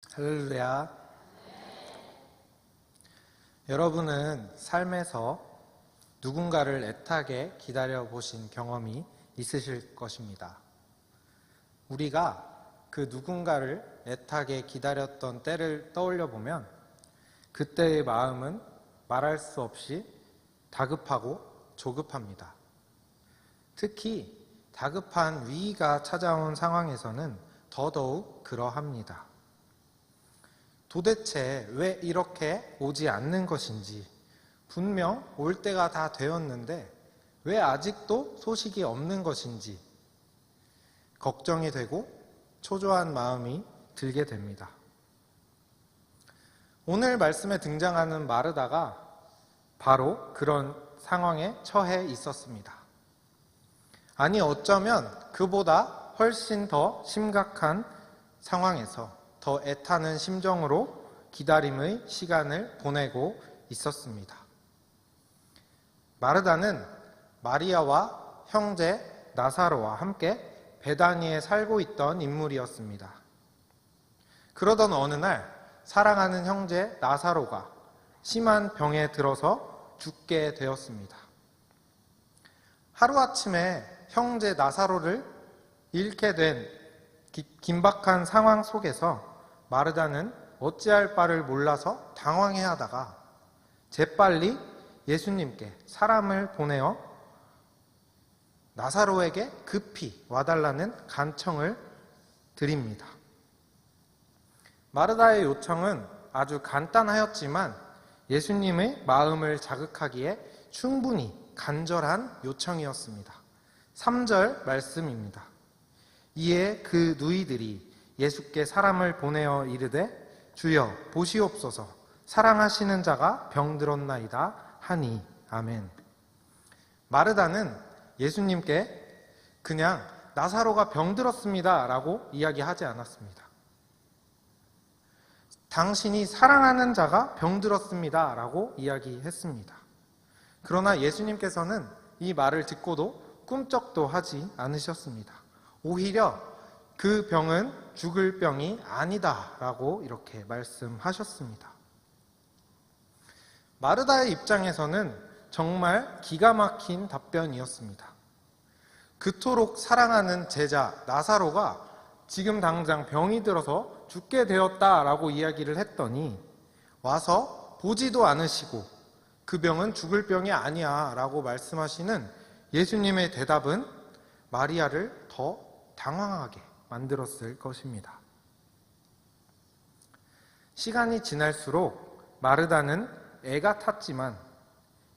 할렐루야. 여러분은 삶에서 누군가를 애타게 기다려 보신 경험이 있으실 것입니다. 우리가 그 누군가를 애타게 기다렸던 때를 떠올려 보면 그때의 마음은 말할 수 없이 다급하고 조급합니다. 특히 다급한 위기가 찾아온 상황에서는 더더욱 그러합니다. 도대체 왜 이렇게 오지 않는 것인지, 분명 올 때가 다 되었는데 왜 아직도 소식이 없는 것인지 걱정이 되고 초조한 마음이 들게 됩니다. 오늘 말씀에 등장하는 마르다가 바로 그런 상황에 처해 있었습니다. 아니, 어쩌면 그보다 훨씬 더 심각한 상황에서 더 애타는 심정으로 기다림의 시간을 보내고 있었습니다. 마르다는 마리아와 형제 나사로와 함께 베다니에 살고 있던 인물이었습니다. 그러던 어느 날 사랑하는 형제 나사로가 심한 병에 들어서 죽게 되었습니다. 하루아침에 형제 나사로를 잃게 된 긴박한 상황 속에서 마르다는 어찌할 바를 몰라서 당황해하다가 재빨리 예수님께 사람을 보내어 나사로에게 급히 와달라는 간청을 드립니다. 마르다의 요청은 아주 간단하였지만 예수님의 마음을 자극하기에 충분히 간절한 요청이었습니다. 3절 말씀입니다. 이에 그 누이들이 예수께 사람을 보내어 이르되 주여 보시옵소서 사랑하시는 자가 병들었나이다 하니. 아멘. 마르다는 예수님께 그냥 나사로가 병들었습니다 라고 이야기하지 않았습니다. 당신이 사랑하는 자가 병들었습니다 라고 이야기했습니다. 그러나 예수님께서는 이 말을 듣고도 꿈쩍도 하지 않으셨습니다. 오히려 그 병은 죽을 병이 아니다 라고 이렇게 말씀하셨습니다. 마르다의 입장에서는 정말 기가 막힌 답변이었습니다. 그토록 사랑하는 제자 나사로가 지금 당장 병이 들어서 죽게 되었다라고 이야기를 했더니 와서 보지도 않으시고 그 병은 죽을 병이 아니야 라고 말씀하시는 예수님의 대답은 마리아를 더 당황하게 만들었을 것입니다. 시간이 지날수록 마르다는 애가 탔지만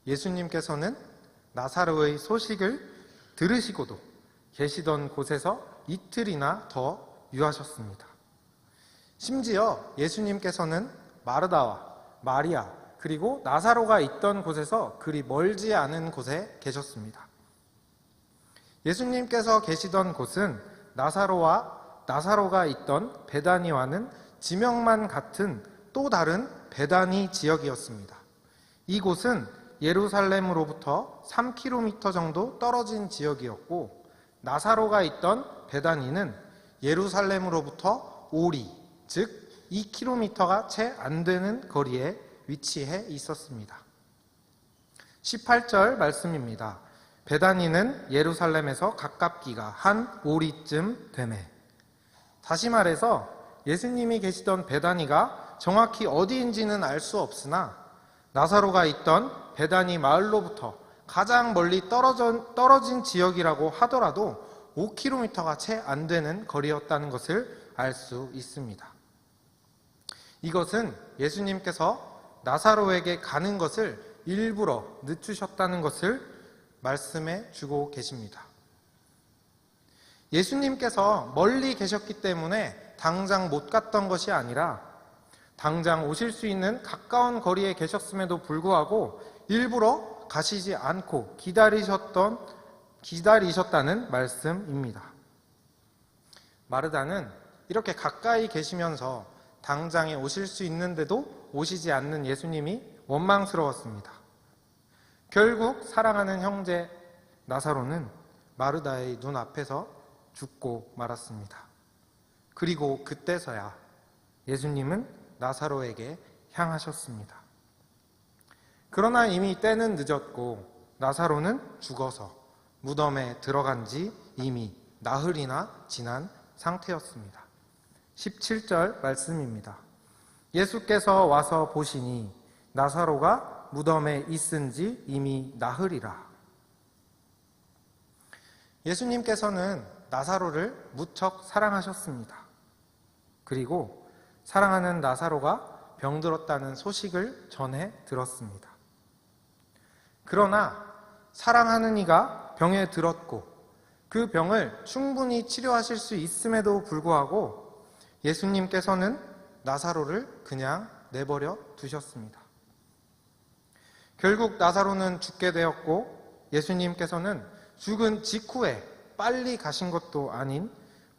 예수님께서는 나사로의 소식을 들으시고도 계시던 곳에서 이틀이나 더 유하셨습니다. 심지어 예수님께서는 마르다와 마리아 그리고 나사로가 있던 곳에서 그리 멀지 않은 곳에 계셨습니다. 예수님께서 계시던 곳은 나사로가 있던 베다니와는 지명만 같은 또 다른 베다니 지역이었습니다. 이곳은 예루살렘으로부터 3km 정도 떨어진 지역이었고 나사로가 있던 베다니는 예루살렘으로부터 오리, 즉 2km가 채 안 되는 거리에 위치해 있었습니다. 18절 말씀입니다. 베다니는 예루살렘에서 가깝기가 한 오리쯤 되매. 다시 말해서 예수님이 계시던 베다니가 정확히 어디인지는 알 수 없으나 나사로가 있던 베다니 마을로부터 가장 멀리 떨어진 지역이라고 하더라도 5km가 채 안 되는 거리였다는 것을 알 수 있습니다. 이것은 예수님께서 나사로에게 가는 것을 일부러 늦추셨다는 것을 말씀해 주고 계십니다. 예수님께서 멀리 계셨기 때문에 당장 못 갔던 것이 아니라 당장 오실 수 있는 가까운 거리에 계셨음에도 불구하고 일부러 가시지 않고 기다리셨다는 말씀입니다. 마르다는 이렇게 가까이 계시면서 당장에 오실 수 있는데도 오시지 않는 예수님이 원망스러웠습니다. 결국 사랑하는 형제 나사로는 마르다의 눈앞에서 죽고 말았습니다. 그리고 그때서야 예수님은 나사로에게 향하셨습니다. 그러나 이미 때는 늦었고 나사로는 죽어서 무덤에 들어간 지 이미 나흘이나 지난 상태였습니다. 17절 말씀입니다. 예수께서 와서 보시니 나사로가 무덤에 있은 지 이미 나흘이라. 예수님께서는 나사로를 무척 사랑하셨습니다. 그리고 사랑하는 나사로가 병들었다는 소식을 전해 들었습니다. 그러나 사랑하는 이가 병에 들었고 그 병을 충분히 치료하실 수 있음에도 불구하고 예수님께서는 나사로를 그냥 내버려 두셨습니다. 결국 나사로는 죽게 되었고 예수님께서는 죽은 직후에 빨리 가신 것도 아닌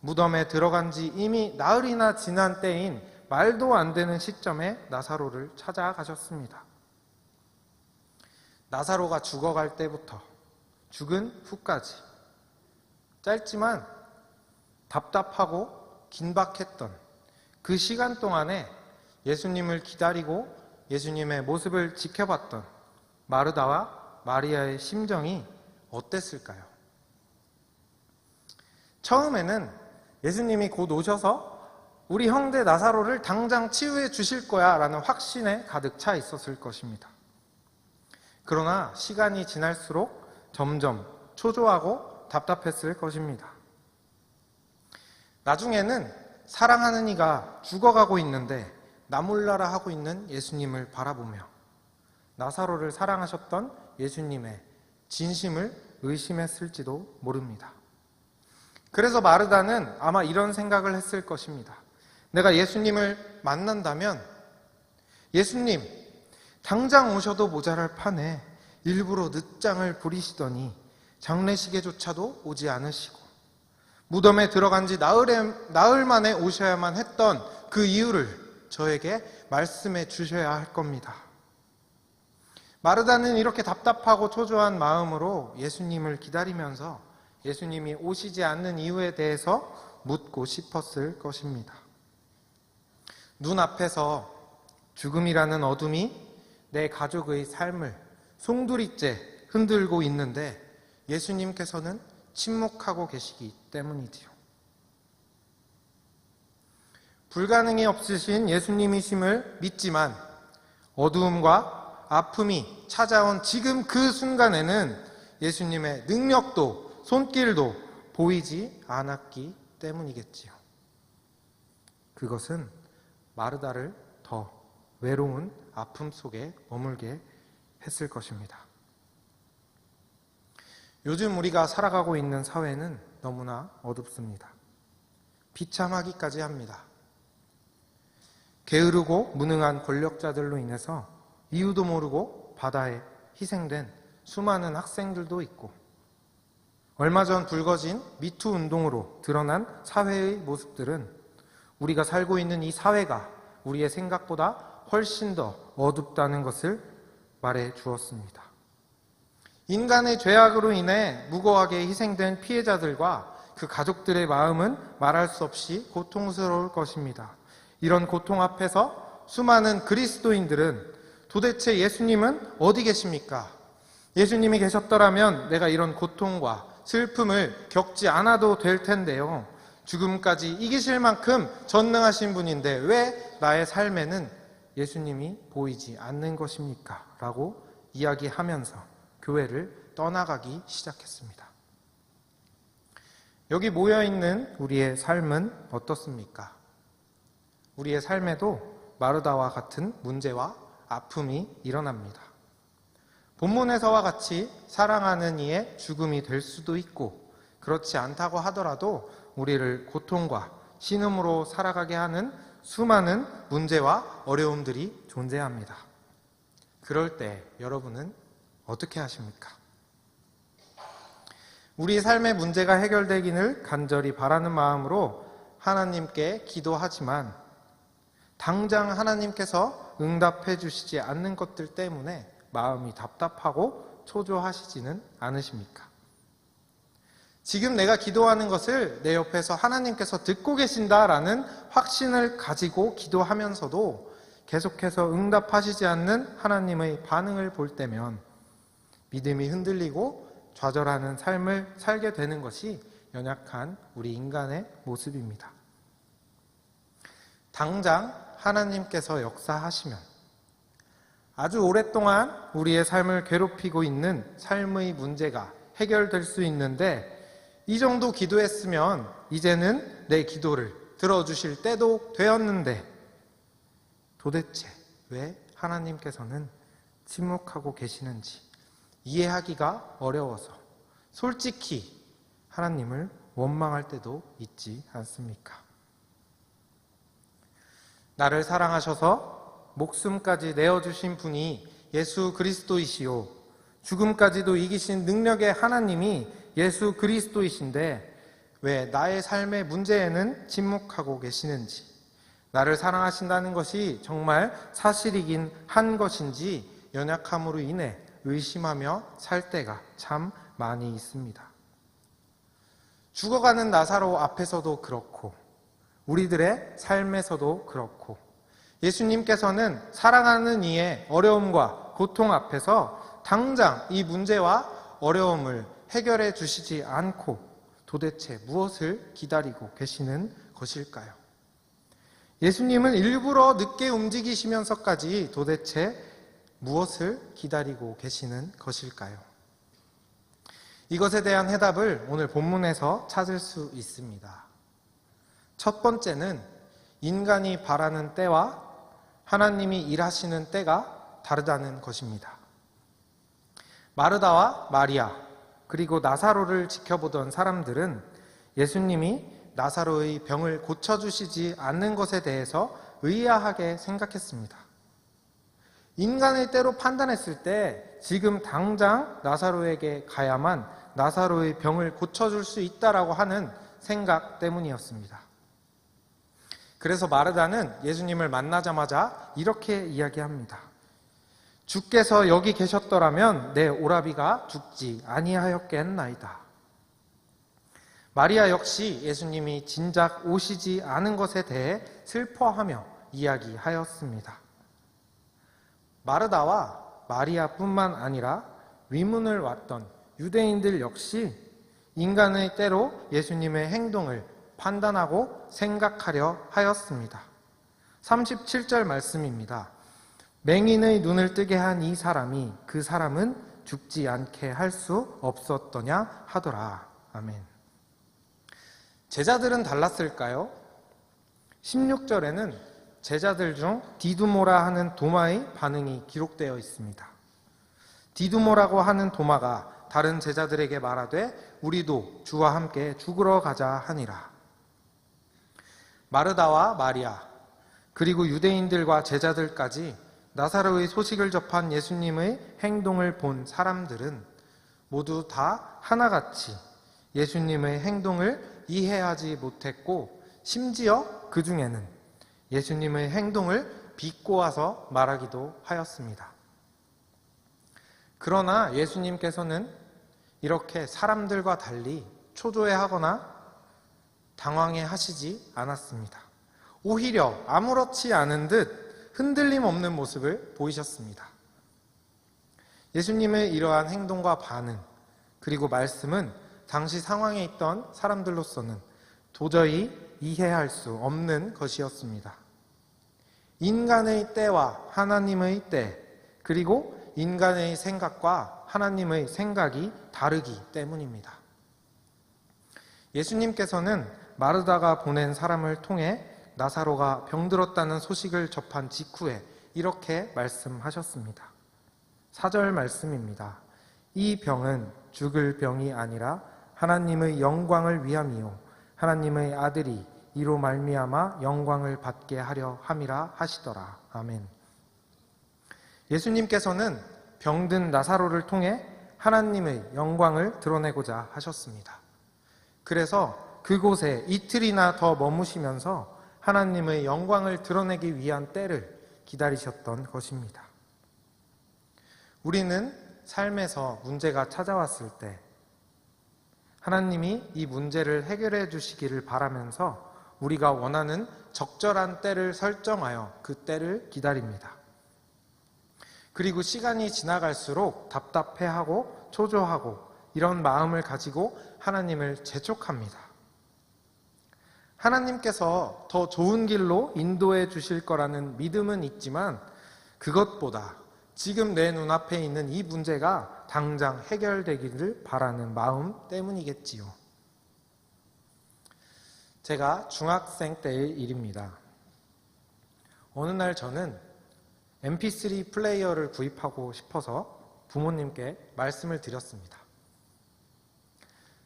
무덤에 들어간 지 이미 나흘이나 지난 때인 말도 안 되는 시점에 나사로를 찾아가셨습니다. 나사로가 죽어갈 때부터 죽은 후까지 짧지만 답답하고 긴박했던 그 시간 동안에 예수님을 기다리고 예수님의 모습을 지켜봤던 마르다와 마리아의 심정이 어땠을까요? 처음에는 예수님이 곧 오셔서 우리 형제 나사로를 당장 치유해 주실 거야 라는 확신에 가득 차 있었을 것입니다. 그러나 시간이 지날수록 점점 초조하고 답답했을 것입니다. 나중에는 사랑하는 이가 죽어가고 있는데 나 몰라라 하고 있는 예수님을 바라보며 나사로를 사랑하셨던 예수님의 진심을 의심했을지도 모릅니다. 그래서 마르다는 아마 이런 생각을 했을 것입니다. 내가 예수님을 만난다면 예수님 당장 오셔도 모자랄 판에 일부러 늦장을 부리시더니 장례식에조차도 오지 않으시고 무덤에 들어간 지 나흘 만에 오셔야만 했던 그 이유를 저에게 말씀해 주셔야 할 겁니다. 마르다는 이렇게 답답하고 초조한 마음으로 예수님을 기다리면서 예수님이 오시지 않는 이유에 대해서 묻고 싶었을 것입니다. 눈앞에서 죽음이라는 어둠이 내 가족의 삶을 송두리째 흔들고 있는데 예수님께서는 침묵하고 계시기 때문이지요. 불가능이 없으신 예수님이심을 믿지만 어두움과 아픔이 찾아온 지금 그 순간에는 예수님의 능력도 손길도 보이지 않았기 때문이겠지요. 그것은 마르다를 더 외로운 아픔 속에 머물게 했을 것입니다. 요즘 우리가 살아가고 있는 사회는 너무나 어둡습니다. 비참하기까지 합니다. 게으르고 무능한 권력자들로 인해서 이유도 모르고 바다에 희생된 수많은 학생들도 있고 얼마 전 불거진 미투 운동으로 드러난 사회의 모습들은 우리가 살고 있는 이 사회가 우리의 생각보다 훨씬 더 어둡다는 것을 말해 주었습니다. 인간의 죄악으로 인해 무고하게 희생된 피해자들과 그 가족들의 마음은 말할 수 없이 고통스러울 것입니다. 이런 고통 앞에서 수많은 그리스도인들은 도대체 예수님은 어디 계십니까? 예수님이 계셨더라면 내가 이런 고통과 슬픔을 겪지 않아도 될 텐데요. 죽음까지 이기실 만큼 전능하신 분인데 왜 나의 삶에는 예수님이 보이지 않는 것입니까? 라고 이야기하면서 교회를 떠나가기 시작했습니다. 여기 모여있는 우리의 삶은 어떻습니까? 우리의 삶에도 마르다와 같은 문제와 아픔이 일어납니다. 본문에서와 같이 사랑하는 이의 죽음이 될 수도 있고 그렇지 않다고 하더라도 우리를 고통과 신음으로 살아가게 하는 수많은 문제와 어려움들이 존재합니다. 그럴 때 여러분은 어떻게 하십니까? 우리 삶의 문제가 해결되기를 간절히 바라는 마음으로 하나님께 기도하지만 당장 하나님께서 응답해 주시지 않는 것들 때문에 마음이 답답하고 초조하시지는 않으십니까? 지금 내가 기도하는 것을 내 옆에서 하나님께서 듣고 계신다라는 확신을 가지고 기도하면서도 계속해서 응답하시지 않는 하나님의 반응을 볼 때면 믿음이 흔들리고 좌절하는 삶을 살게 되는 것이 연약한 우리 인간의 모습입니다. 당장 하나님께서 역사하시면 아주 오랫동안 우리의 삶을 괴롭히고 있는 삶의 문제가 해결될 수 있는데, 이 정도 기도했으면 이제는 내 기도를 들어주실 때도 되었는데 도대체 왜 하나님께서는 침묵하고 계시는지 이해하기가 어려워서 솔직히 하나님을 원망할 때도 있지 않습니까? 나를 사랑하셔서 목숨까지 내어주신 분이 예수 그리스도이시오, 죽음까지도 이기신 능력의 하나님이 예수 그리스도이신데 왜 나의 삶의 문제에는 침묵하고 계시는지, 나를 사랑하신다는 것이 정말 사실이긴 한 것인지 연약함으로 인해 의심하며 살 때가 참 많이 있습니다. 죽어가는 나사로 앞에서도 그렇고 우리들의 삶에서도 그렇고 예수님께서는 사랑하는 이의 어려움과 고통 앞에서 당장 이 문제와 어려움을 해결해 주시지 않고 도대체 무엇을 기다리고 계시는 것일까요? 예수님은 일부러 늦게 움직이시면서까지 도대체 무엇을 기다리고 계시는 것일까요? 이것에 대한 해답을 오늘 본문에서 찾을 수 있습니다. 첫 번째는 인간이 바라는 때와 하나님이 일하시는 때가 다르다는 것입니다. 마르다와 마리아 그리고 나사로를 지켜보던 사람들은 예수님이 나사로의 병을 고쳐주시지 않는 것에 대해서 의아하게 생각했습니다. 인간의 때로 판단했을 때 지금 당장 나사로에게 가야만 나사로의 병을 고쳐줄 수 있다라고 하는 생각 때문이었습니다. 그래서 마르다는 예수님을 만나자마자 이렇게 이야기합니다. 주께서 여기 계셨더라면 내 오라비가 죽지 아니하였겠나이다. 마리아 역시 예수님이 진작 오시지 않은 것에 대해 슬퍼하며 이야기하였습니다. 마르다와 마리아뿐만 아니라 위문을 왔던 유대인들 역시 인간의 때로 예수님의 행동을 판단하고 생각하려 하였습니다. 37절 말씀입니다. 맹인의 눈을 뜨게 한 이 사람이 그 사람은 죽지 않게 할 수 없었더냐 하더라. 아멘. 제자들은 달랐을까요? 16절에는 제자들 중 디두모라 하는 도마의 반응이 기록되어 있습니다. 디두모라고 하는 도마가 다른 제자들에게 말하되 우리도 주와 함께 죽으러 가자 하니라. 마르다와 마리아 그리고 유대인들과 제자들까지 나사로의 소식을 접한 예수님의 행동을 본 사람들은 모두 다 하나같이 예수님의 행동을 이해하지 못했고 심지어 그 중에는 예수님의 행동을 비꼬아서 말하기도 하였습니다. 그러나 예수님께서는 이렇게 사람들과 달리 초조해하거나 당황해 하시지 않았습니다. 오히려 아무렇지 않은 듯 흔들림 없는 모습을 보이셨습니다. 예수님의 이러한 행동과 반응 그리고 말씀은 당시 상황에 있던 사람들로서는 도저히 이해할 수 없는 것이었습니다. 인간의 때와 하나님의 때 그리고 인간의 생각과 하나님의 생각이 다르기 때문입니다. 예수님께서는 마르다가 보낸 사람을 통해 나사로가 병들었다는 소식을 접한 직후에 이렇게 말씀하셨습니다. 4절 말씀입니다. 이 병은 죽을 병이 아니라 하나님의 영광을 위함이요 하나님의 아들이 이로 말미암아 영광을 받게 하려 함이라 하시더라. 아멘. 예수님께서는 병든 나사로를 통해 하나님의 영광을 드러내고자 하셨습니다. 그래서 그곳에 이틀이나 더 머무시면서 하나님의 영광을 드러내기 위한 때를 기다리셨던 것입니다. 우리는 삶에서 문제가 찾아왔을 때 하나님이 이 문제를 해결해 주시기를 바라면서 우리가 원하는 적절한 때를 설정하여 그 때를 기다립니다. 그리고 시간이 지나갈수록 답답해하고 초조하고 이런 마음을 가지고 하나님을 재촉합니다. 하나님께서 더 좋은 길로 인도해 주실 거라는 믿음은 있지만 그것보다 지금 내 눈앞에 있는 이 문제가 당장 해결되기를 바라는 마음 때문이겠지요. 제가 중학생 때의 일입니다. 어느 날 저는 mp3 플레이어를 구입하고 싶어서 부모님께 말씀을 드렸습니다.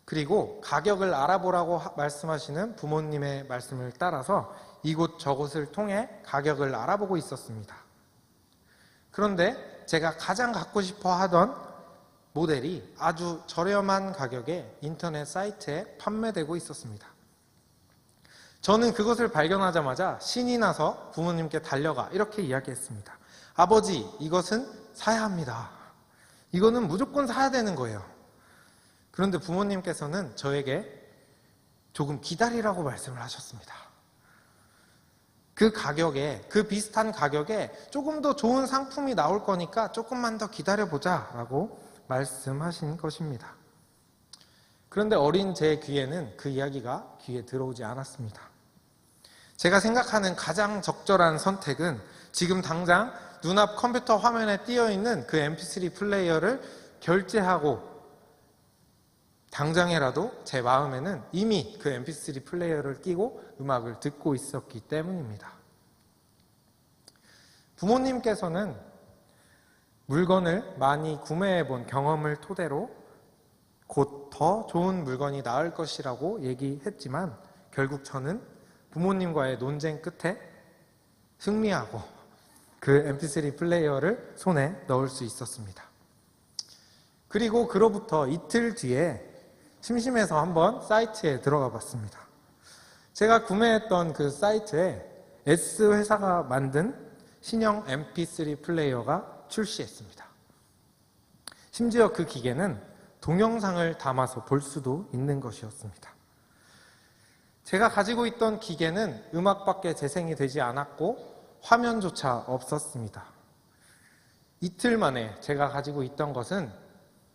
그리고 가격을 알아보라고 말씀하시는 부모님의 말씀을 따라서 이곳 저곳을 통해 가격을 알아보고 있었습니다. 그런데 제가 가장 갖고 싶어 하던 모델이 아주 저렴한 가격에 인터넷 사이트에 판매되고 있었습니다. 저는 그것을 발견하자마자 신이 나서 부모님께 달려가 이렇게 이야기했습니다. 아버지, 이것은 사야 합니다. 이거는 무조건 사야 되는 거예요. 그런데 부모님께서는 저에게 조금 기다리라고 말씀을 하셨습니다. 그 가격에, 그 비슷한 가격에 조금 더 좋은 상품이 나올 거니까 조금만 더 기다려보자 라고 말씀하신 것입니다. 그런데 어린 제 귀에는 그 이야기가 귀에 들어오지 않았습니다. 제가 생각하는 가장 적절한 선택은 지금 당장 눈앞 컴퓨터 화면에 띄어있는 그 mp3 플레이어를 결제하고 당장이라도 제 마음에는 이미 그 mp3 플레이어를 끼고 음악을 듣고 있었기 때문입니다. 부모님께서는 물건을 많이 구매해 본 경험을 토대로 곧 더 좋은 물건이 나을 것이라고 얘기했지만 결국 저는 부모님과의 논쟁 끝에 승리하고 그 mp3 플레이어를 손에 넣을 수 있었습니다. 그리고 그로부터 이틀 뒤에 심심해서 한번 사이트에 들어가 봤습니다. 제가 구매했던 그 사이트에 S회사가 만든 신형 mp3 플레이어가 출시했습니다. 심지어 그 기계는 동영상을 담아서 볼 수도 있는 것이었습니다. 제가 가지고 있던 기계는 음악밖에 재생이 되지 않았고 화면조차 없었습니다. 이틀 만에 제가 가지고 있던 것은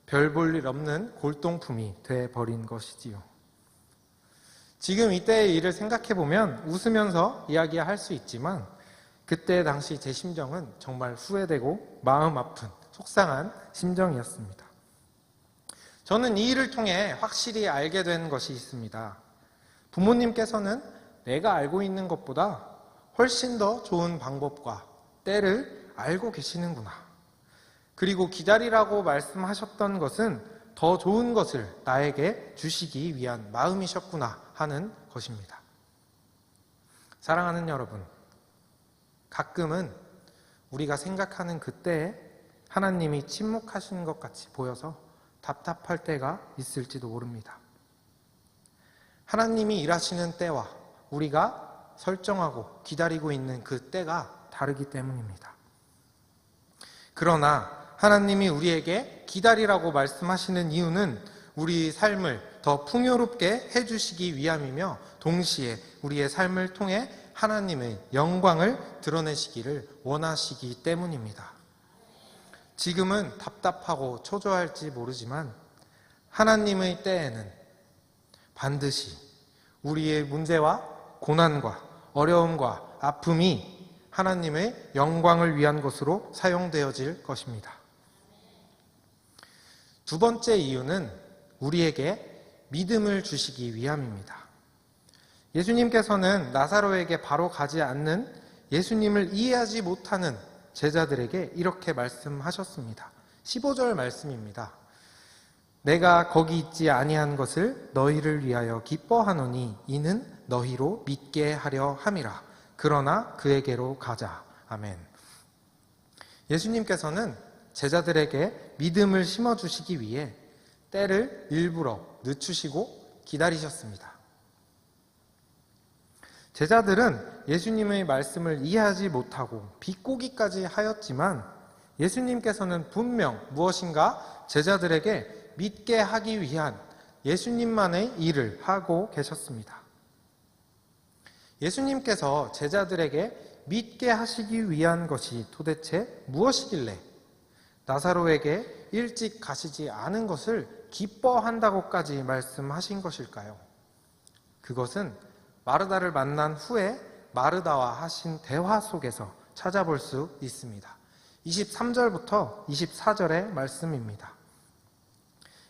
별 볼 일 없는 골동품이 돼버린 것이지요. 지금 이때의 일을 생각해보면 웃으면서 이야기할 수 있지만 그때 당시 제 심정은 정말 후회되고 마음 아픈 속상한 심정이었습니다. 저는 이 일을 통해 확실히 알게 된 것이 있습니다. 부모님께서는 내가 알고 있는 것보다 훨씬 더 좋은 방법과 때를 알고 계시는구나. 그리고 기다리라고 말씀하셨던 것은 더 좋은 것을 나에게 주시기 위한 마음이셨구나 하는 것입니다. 사랑하는 여러분, 가끔은 우리가 생각하는 그때에 하나님이 침묵하신 것 같이 보여서 답답할 때가 있을지도 모릅니다. 하나님이 일하시는 때와 우리가 설정하고 기다리고 있는 그 때가 다르기 때문입니다. 그러나 하나님이 우리에게 기다리라고 말씀하시는 이유는 우리 삶을 더 풍요롭게 해주시기 위함이며 동시에 우리의 삶을 통해 하나님의 영광을 드러내시기를 원하시기 때문입니다. 지금은 답답하고 초조할지 모르지만 하나님의 때에는 반드시 우리의 문제와 고난과 어려움과 아픔이 하나님의 영광을 위한 것으로 사용되어질 것입니다. 두 번째 이유는 우리에게 믿음을 주시기 위함입니다. 예수님께서는 나사로에게 바로 가지 않는 예수님을 이해하지 못하는 제자들에게 이렇게 말씀하셨습니다. 15절 말씀입니다. 내가 거기 있지 아니한 것을 너희를 위하여 기뻐하노니 이는 너희로 믿게 하려 함이라. 그러나 그에게로 가자. 아멘. 예수님께서는 제자들에게 믿음을 심어주시기 위해 때를 일부러 늦추시고 기다리셨습니다. 제자들은 예수님의 말씀을 이해하지 못하고 비꼬기까지 하였지만 예수님께서는 분명 무엇인가 제자들에게 믿게 하기 위한 예수님만의 일을 하고 계셨습니다. 예수님께서 제자들에게 믿게 하시기 위한 것이 도대체 무엇이길래 나사로에게 일찍 가시지 않은 것을 기뻐한다고까지 말씀하신 것일까요? 그것은 마르다를 만난 후에 마르다와 하신 대화 속에서 찾아볼 수 있습니다. 23절부터 24절의 말씀입니다.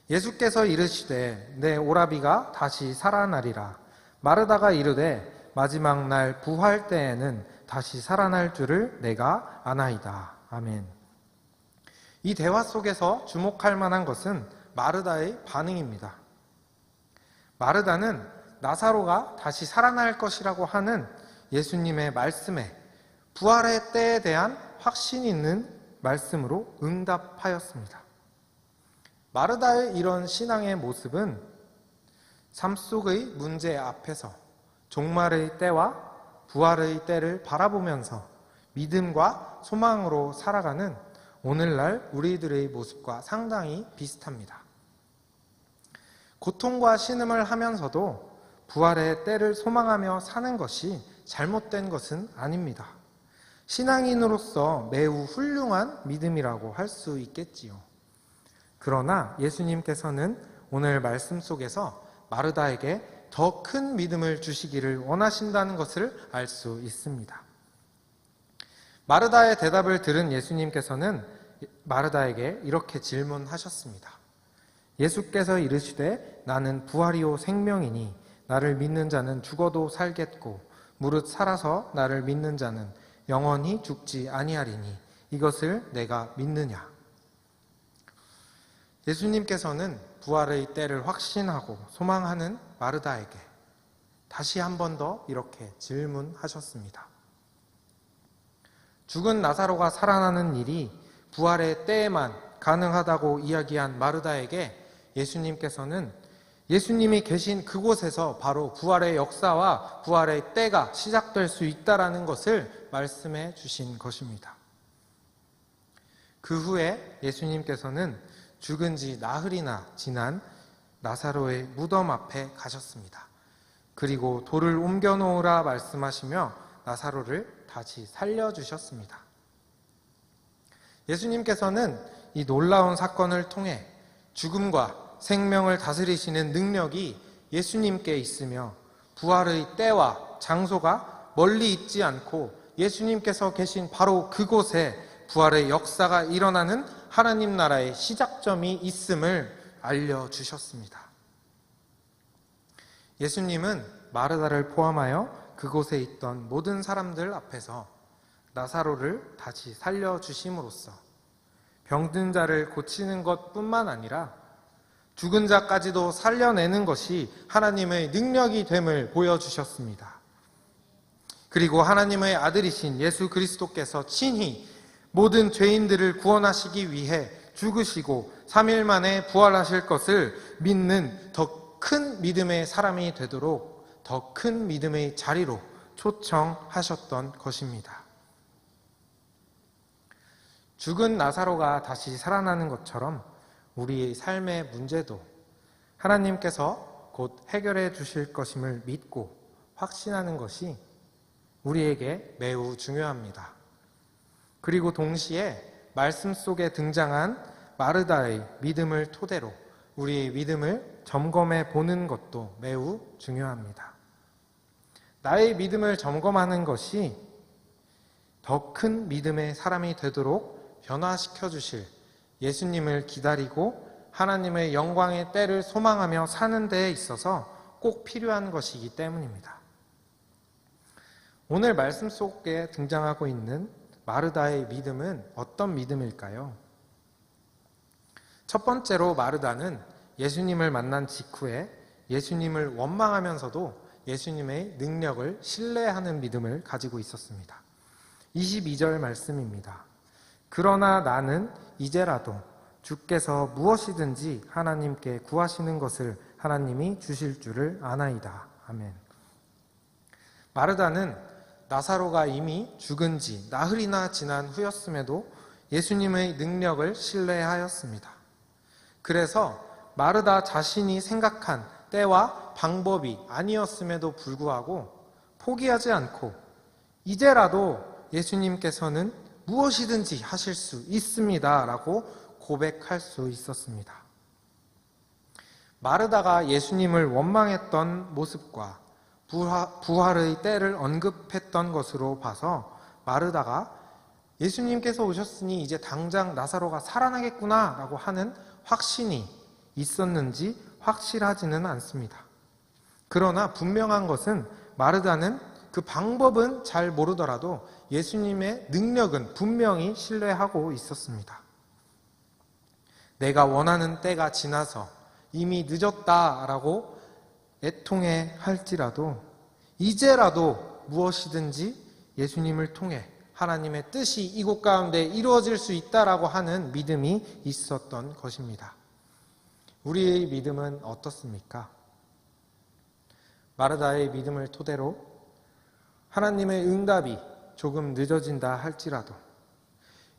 예수께서 이르시되 내 오라비가 다시 살아나리라. 마르다가 이르되 마지막 날 부활 때에는 다시 살아날 줄을 내가 아나이다. 아멘. 이 대화 속에서 주목할 만한 것은 마르다의 반응입니다. 마르다는 나사로가 다시 살아날 것이라고 하는 예수님의 말씀에 부활의 때에 대한 확신이 있는 말씀으로 응답하였습니다. 마르다의 이런 신앙의 모습은 삶 속의 문제 앞에서 종말의 때와 부활의 때를 바라보면서 믿음과 소망으로 살아가는 오늘날 우리들의 모습과 상당히 비슷합니다. 고통과 신음을 하면서도 부활의 때를 소망하며 사는 것이 잘못된 것은 아닙니다. 신앙인으로서 매우 훌륭한 믿음이라고 할 수 있겠지요. 그러나 예수님께서는 오늘 말씀 속에서 마르다에게 더 큰 믿음을 주시기를 원하신다는 것을 알 수 있습니다. 마르다의 대답을 들은 예수님께서는 마르다에게 이렇게 질문하셨습니다. 예수께서 이르시되 나는 부활이요 생명이니 나를 믿는 자는 죽어도 살겠고 무릇 살아서 나를 믿는 자는 영원히 죽지 아니하리니 이것을 내가 믿느냐. 예수님께서는 부활의 때를 확신하고 소망하는 마르다에게 다시 한 번 더 이렇게 질문하셨습니다. 죽은 나사로가 살아나는 일이 부활의 때에만 가능하다고 이야기한 마르다에게 예수님께서는 예수님이 계신 그곳에서 바로 부활의 역사와 부활의 때가 시작될 수 있다는 것을 말씀해 주신 것입니다. 그 후에 예수님께서는 죽은 지 나흘이나 지난 나사로의 무덤 앞에 가셨습니다. 그리고 돌을 옮겨 놓으라 말씀하시며 나사로를 다시 살려주셨습니다. 예수님께서는 이 놀라운 사건을 통해 죽음과 생명을 다스리시는 능력이 예수님께 있으며 부활의 때와 장소가 멀리 있지 않고 예수님께서 계신 바로 그곳에 부활의 역사가 일어나는 하나님 나라의 시작점이 있음을 알려주셨습니다. 예수님은 마르다를 포함하여 그곳에 있던 모든 사람들 앞에서 나사로를 다시 살려주심으로써 병든 자를 고치는 것뿐만 아니라 죽은 자까지도 살려내는 것이 하나님의 능력이 됨을 보여주셨습니다. 그리고 하나님의 아들이신 예수 그리스도께서 친히 모든 죄인들을 구원하시기 위해 죽으시고 3일 만에 부활하실 것을 믿는 더 큰 믿음의 사람이 되도록 더 큰 믿음의 자리로 초청하셨던 것입니다. 죽은 나사로가 다시 살아나는 것처럼 우리의 삶의 문제도 하나님께서 곧 해결해 주실 것임을 믿고 확신하는 것이 우리에게 매우 중요합니다. 그리고 동시에 말씀 속에 등장한 마르다의 믿음을 토대로 우리의 믿음을 점검해 보는 것도 매우 중요합니다. 나의 믿음을 점검하는 것이 더 큰 믿음의 사람이 되도록 변화시켜 주실 예수님을 기다리고 하나님의 영광의 때를 소망하며 사는 데에 있어서 꼭 필요한 것이기 때문입니다. 오늘 말씀 속에 등장하고 있는 마르다의 믿음은 어떤 믿음일까요? 첫 번째로 마르다는 예수님을 만난 직후에 예수님을 원망하면서도 예수님의 능력을 신뢰하는 믿음을 가지고 있었습니다. 22절 말씀입니다. 그러나 나는 이제라도 주께서 무엇이든지 하나님께 구하시는 것을 하나님이 주실 줄을 아나이다. 아멘. 마르다는 나사로가 이미 죽은 지 나흘이나 지난 후였음에도 예수님의 능력을 신뢰하였습니다. 그래서 마르다 자신이 생각한 때와 방법이 아니었음에도 불구하고 포기하지 않고 이제라도 예수님께서는 무엇이든지 하실 수 있습니다 라고 고백할 수 있었습니다. 마르다가 예수님을 원망했던 모습과 부활의 때를 언급했던 것으로 봐서 마르다가 예수님께서 오셨으니 이제 당장 나사로가 살아나겠구나 라고 하는 확신이 있었는지 확실하지는 않습니다. 그러나 분명한 것은 마르다는 그 방법은 잘 모르더라도 예수님의 능력은 분명히 신뢰하고 있었습니다. 내가 원하는 때가 지나서 이미 늦었다라고 애통해 할지라도 이제라도 무엇이든지 예수님을 통해 하나님의 뜻이 이곳 가운데 이루어질 수 있다라고 하는 믿음이 있었던 것입니다. 우리의 믿음은 어떻습니까? 마르다의 믿음을 토대로 하나님의 응답이 조금 늦어진다 할지라도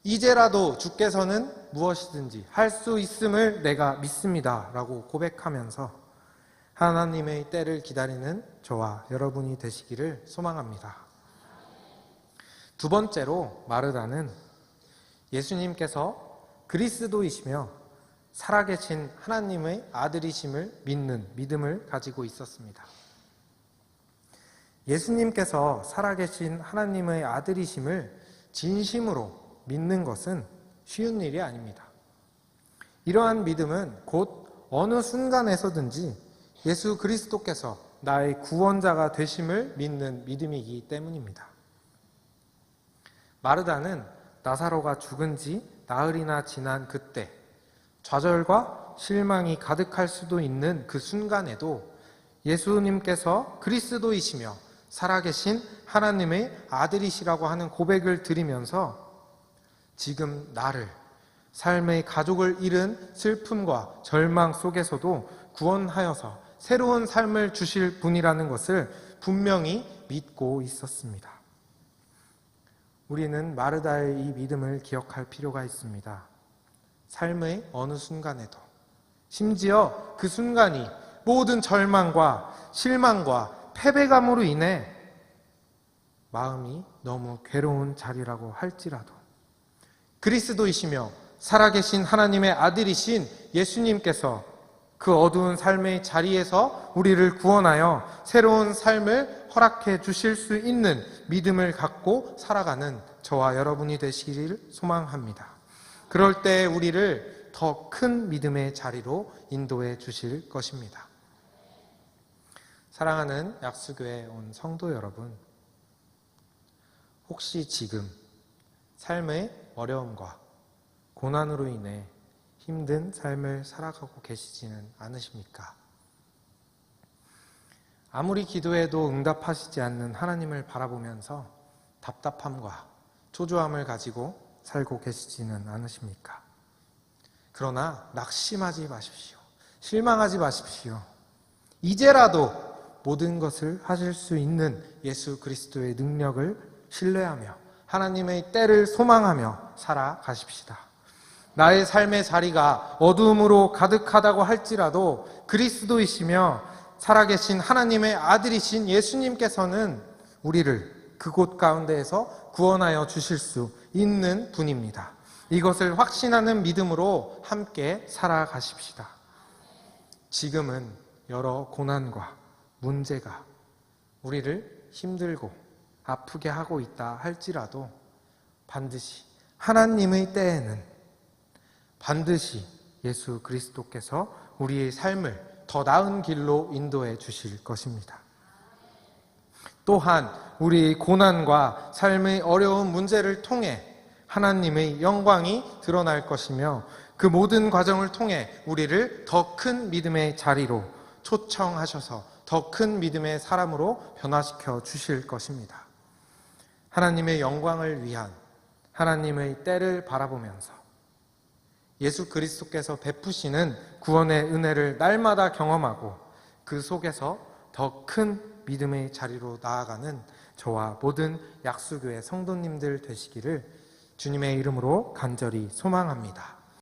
이제라도 주께서는 무엇이든지 할 수 있음을 내가 믿습니다 라고 고백하면서 하나님의 때를 기다리는 저와 여러분이 되시기를 소망합니다. 두 번째로 마르다는 예수님께서 그리스도이시며 살아계신 하나님의 아들이심을 믿는 믿음을 가지고 있었습니다. 예수님께서 살아계신 하나님의 아들이심을 진심으로 믿는 것은 쉬운 일이 아닙니다. 이러한 믿음은 곧 어느 순간에서든지 예수 그리스도께서 나의 구원자가 되심을 믿는 믿음이기 때문입니다. 마르다는 나사로가 죽은 지 나흘이나 지난 그때 좌절과 실망이 가득할 수도 있는 그 순간에도 예수님께서 그리스도이시며 살아계신 하나님의 아들이시라고 하는 고백을 드리면서 지금 나를 삶의 가족을 잃은 슬픔과 절망 속에서도 구원하여서 새로운 삶을 주실 분이라는 것을 분명히 믿고 있었습니다. 우리는 마르다의 이 믿음을 기억할 필요가 있습니다. 삶의 어느 순간에도 심지어 그 순간이 모든 절망과 실망과 패배감으로 인해 마음이 너무 괴로운 자리라고 할지라도 그리스도이시며 살아계신 하나님의 아들이신 예수님께서 그 어두운 삶의 자리에서 우리를 구원하여 새로운 삶을 허락해 주실 수 있는 믿음을 갖고 살아가는 저와 여러분이 되시기를 소망합니다. 그럴 때 우리를 더 큰 믿음의 자리로 인도해 주실 것입니다. 사랑하는 약수교회 온 성도 여러분, 혹시 지금 삶의 어려움과 고난으로 인해 힘든 삶을 살아가고 계시지는 않으십니까? 아무리 기도해도 응답하시지 않는 하나님을 바라보면서 답답함과 초조함을 가지고 살고 계시지는 않으십니까? 그러나 낙심하지 마십시오. 실망하지 마십시오. 이제라도 모든 것을 하실 수 있는 예수 그리스도의 능력을 신뢰하며 하나님의 때를 소망하며 살아가십시다. 나의 삶의 자리가 어두움으로 가득하다고 할지라도 그리스도이시며 살아계신 하나님의 아들이신 예수님께서는 우리를 그곳 가운데에서 구원하여 주실 수 있는 분입니다. 이것을 확신하는 믿음으로 함께 살아가십시다. 지금은 여러 고난과 문제가 우리를 힘들고 아프게 하고 있다 할지라도 반드시 하나님의 때에는 반드시 예수 그리스도께서 우리의 삶을 더 나은 길로 인도해 주실 것입니다. 또한 우리의 고난과 삶의 어려운 문제를 통해 하나님의 영광이 드러날 것이며 그 모든 과정을 통해 우리를 더 큰 믿음의 자리로 초청하셔서 더 큰 믿음의 사람으로 변화시켜 주실 것입니다. 하나님의 영광을 위한 하나님의 때를 바라보면서 예수 그리스도께서 베푸시는 구원의 은혜를 날마다 경험하고 그 속에서 더 큰 믿음의 자리로 나아가는 저와 모든 약수교회 성도님들 되시기를 주님의 이름으로 간절히 소망합니다.